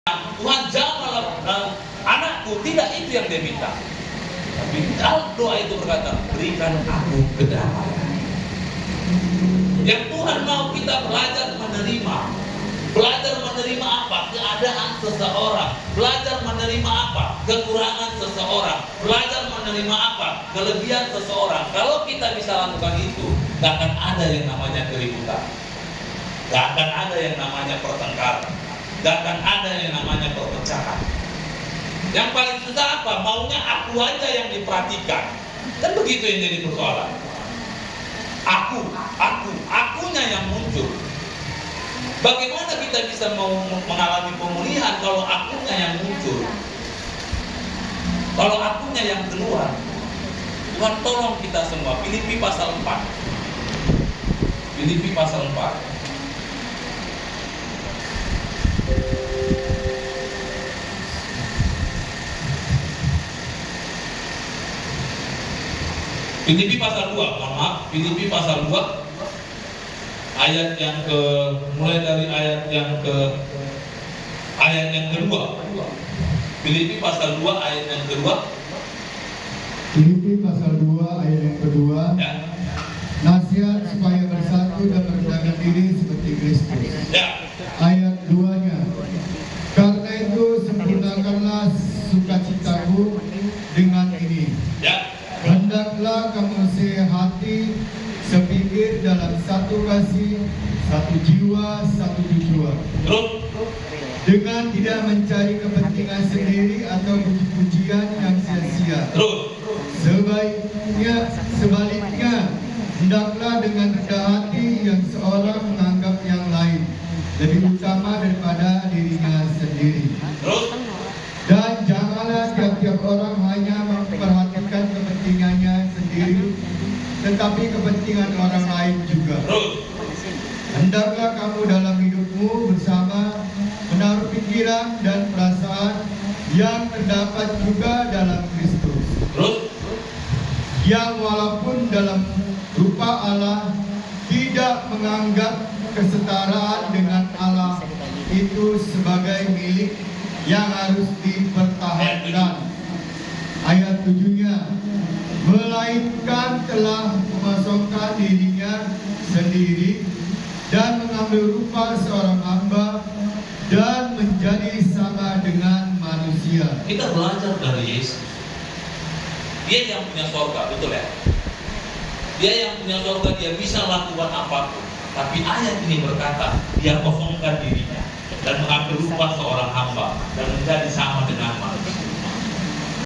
Tuhan jamalah anakku, tidak itu yang dia minta. Tapi dalam doa itu berkata, berikan aku kedamaian. Yang Tuhan mau kita belajar menerima. Belajar menerima apa? Keadaan seseorang. Belajar menerima apa? Kekurangan seseorang. Belajar menerima apa? Kelebihan seseorang. Kalau kita bisa lakukan itu, gak akan ada yang namanya keributan. Gak akan ada yang namanya pertengkaran. Gak akan ada yang namanya perpecahan. Yang paling susah apa? Maunya aku aja yang diperhatikan. Kan begitu yang jadi persoalan. Akunya yang muncul. Bagaimana kita bisa mau mengalami pemulihan kalau akunya yang muncul? Kalau akunya yang keluar? Tuhan tolong kita semua. Filipi pasal 4. Filipi pasal 4. Filipi pasal 2, mohon maaf, Filipi pasal 2 ayat yang mulai dari ayat yang kedua. Filipi pasal 2 ayat yang kedua. Filipi pasal 2 ayat yang kedua. Ya. Nasihat supaya bersatu dan merendahkan diri seperti Kristus. Ya. Ayat 2-nya. Karena itu sempurnakanlah sukacitaku dengan ini. Ya. Hendaklah kamu sehati, sepikir dalam satu kasih, satu jiwa, satu tujuan. Terus. Dengan tidak mencari kepentingan sendiri atau puji-pujian yang sia-sia. Terus. Sebaliknya, hendaklah dengan rendah hati yang seorang menganggap yang lain lebih utama daripada dirinya sendiri. Terus. Dan janganlah tiap-tiap orang hanya memperhatikan kepentingannya sendiri, tetapi kepentingan orang lain juga. Terus. Hendaklah kamu dalam hidupmu bersama menaruh pikiran dan perasaan yang terdapat juga dalam Kristus. Terus. Yang walaupun dalam rupa Allah tidak menganggap kesetaraan dengan Allah itu sebagai milik yang harus dipertahankan. Ayat 7-nya, melainkan telah memasukkan dirinya sendiri dan mengambil rupa seorang hamba dan menjadi sama dengan manusia. Kita belajar dari Yesus. Dia yang punya sorga, betul ya? Dia yang punya sorga, dia bisa lakukan apapun. Tapi ayat ini berkata, dia kosongkan dirinya dan mengambil rupa seorang hamba dan menjadi sama